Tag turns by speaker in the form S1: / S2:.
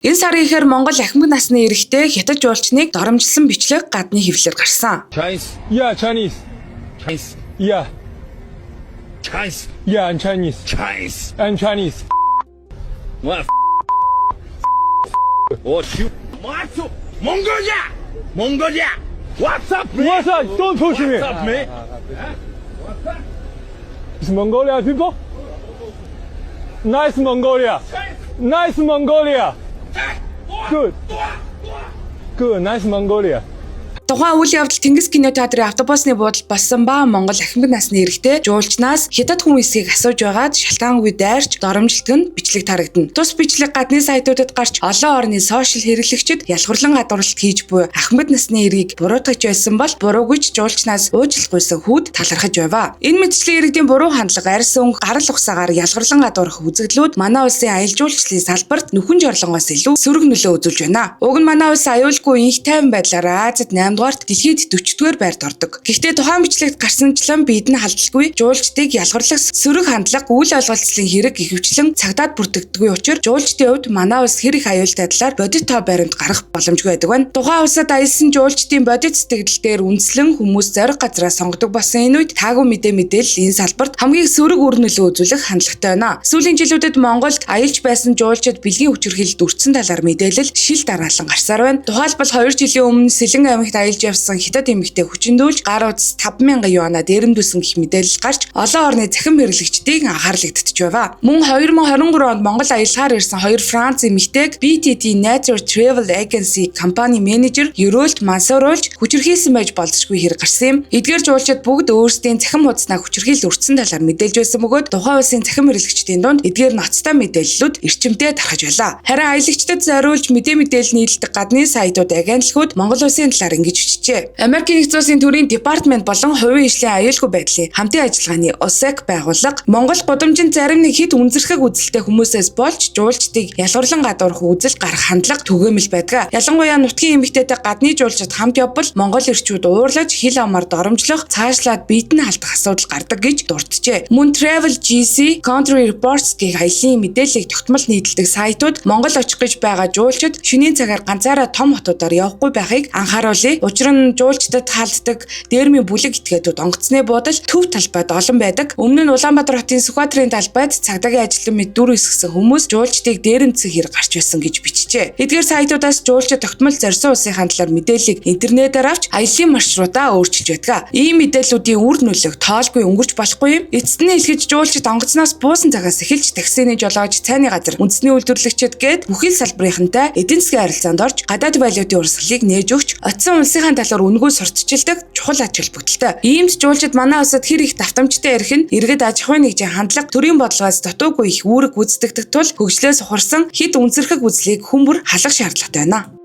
S1: Энэ сарын ихээр Монгол ахмад насны эрэгтэй хятад жуулчныг доромжилсан бичлэг гадны хэвлэлээр гарсан.
S2: Chinese.
S3: Yeah, Chinese.
S2: Chinese.
S3: Yeah.
S2: Chinese.
S3: Yeah, I'm Chinese.
S2: Chinese.
S3: I'm Chinese.
S2: What? What you? What's up? Mongolia. Mongolia. What's up, man?
S3: What's up? Don't push me.
S2: What's up, man?
S3: It's Mongolia people. Nice Mongolia. Nice Mongolia. Good. Good. Nice Mongolia.
S1: Тухайн үйл явдал Тэнгис кинотеатрын автобусны буудалд болсон ба Монгол ахмад насны эрэгтэй жуулчнаас хятад хүн эсгийг асууж байгаад шалтгаангүй дайрч доромжилдог нь бичлэг тарагдана. Тус бичлэг гадны сайтуудад гарч олон орны сошиал хэрэглэгчид ялгарлан гадууралт хийж буй ахмад насны эргийг буруутгаж байсан бол буруугүйч жуулчнаас уучлахгүйсэн хүүд талархаж байв. Энэ мэтчлийн иргэдийн буруу хандлага, арьс өнгө, гарал ухсаагаар ялгарлан гадуурх үзэгдлүүд манай улсын аялал жуулчлалын салбарт нүхэн жорлонгоос илүү сөрөг нөлөө үзүүлж байна. Уг нь манай улс аюулгүй инх тайван байдлаар Азид 8 дугаарт дэлхийд 40-р байрт ордог. Гэхдээ тухайн бичлэгт гарсанчлан биед нь халдалгүй жуулчдыг ялгарлах сөрөг хандлага, үйл ойлголцлын хэрэг ихэвчлэн цагдаад бүрдэгдэггүй учраас жуулчдын хувьд манай улс хэрэг аюултай талаар бодит тоо баримт гаргах боломжгүй байдаг байна. Тухайн улсад аялсан жуулчдын бодит сэтгэл дээр үндэслэн хүмүүс зориг газраа сонгодог болсон энэ үед таагүй мэдээлэл энэ салбарт хамгийн сөрөг үр нөлөө үзүүлэх хандлагатай байна. Сүүлийн жилүүдэд Монголд аялж байсан жуулчид бэлгийн хүчирхийлэлд өртсөн талаар мэдээлэл шил дараалан гарсаар байна. Тухайлбал 2 жилийн өмнө Сэлэн аймагт аялж явсан хятад эмэгтэй хүчиндүүлж гар утас 5,000 юанаар дээрэмдүүлсэн гэх мэдээлэл гарч олон орны захин хэрэглэгчдийн анхаарлагдчихж байв. Мөн 2023 онд Монгол аялахаар ирсэн 2 Франц эмэгтэйг BTT Nature Travel Agency компани менежер Ерөөлт мансууруулж хүчирхийлсэн байж болзошгүй хэрэг гарсан юм. Эдгээр жуулчид бүгд өөрсдийн захин хуудаснаа хүчирхийлэл өртсөн талаар мэдээлж байсан бөгөөд тухайн улсын захин хэрэглэгчдийн дунд эдгээр ноцтой мэдээллүүд эрчимтэй тархаж байлаа. Харин аялагчдад зориулж мэдээлэл нийлдэг гадны сайтууд агентлагууд Монгол улсын талаар ингэж бичжээ. Америкийн нэгдсэн улсын төрийн департамент болон хувийн ижлийн аюулгүй байдлын хамтын ажиллагааны OSEC байгууллага Монгол гудамжинд зарим нэг хэд үнзэрхэг үзэлтэй хүмүүсээс болж жуулчдыг ялгарлан гадуурх үзэл гарах хандлага түгээмэл байдаг. Ялангуяа нутгийн эмэгтэйтэй гадны жуулчид хамт явбал Монгол эрчүүд уурлаж хил амаар доромжлох, цаашлаад биед нь алдах асуудал гардаг гэж дурджээ. Мөн Travel GC, Country Reports гэх аялын мэдээллийг тогтмол нийтэлдэг сайтууд Монгол очих гэж байгаа жуулчид шөнийн цагаар ганцаараа том хотуудаар явахгүй байхыг анхааруулъя. Учир нь жуулчдад халддаг дээрмийн бүлэг этгээдүүд онгоцны буудаж төв талбайд олон байдаг. Өмнө нь Улаанбаатар хотын Сүхбаатарын талбайд цагдаагийн ажилтан мэд дүр хэсгсэн хүмүүс жуулчдыг дээрэмцэх хэрэг гарч байсан гэж бичжээ. Эдгээр сайтуудаас жуулчид тогтмол зорьсон улсынхаа талаар мэдээллийг интернетээр авч аялын маршрутаа өөрчилж байдаг. Ийм мэдээллүүдийн үр нөлөөг тоолгүй өнгөрч болохгүй юм. Эцэст нь хэлэхэд жуулчид онгоцноос буусан цагаас эхэлж таксины жолооч, цайны газар, үндэсний үйлдвэрлэгчид гээд бүхэл салбарынхантай эдийн засгийн харилцаанд орж гадаад валютын урсгалыг нээж өгч оцсон улсынхаа талаар үнэгүй сурталчилдаг чухал ач холбогдолтой. Иймд жуулчид манай улсад хэр их давтамжтай ирэх нь иргэд аж ахуйн нэгжийн хандлага төрийн бодлогоос дутуугүй их үүрэг гүйцэтгэдэг тул хөгжлөөс ухарсан хэд үнсэрхэг үзлийг хүмүүр халах шаардлагатай байна.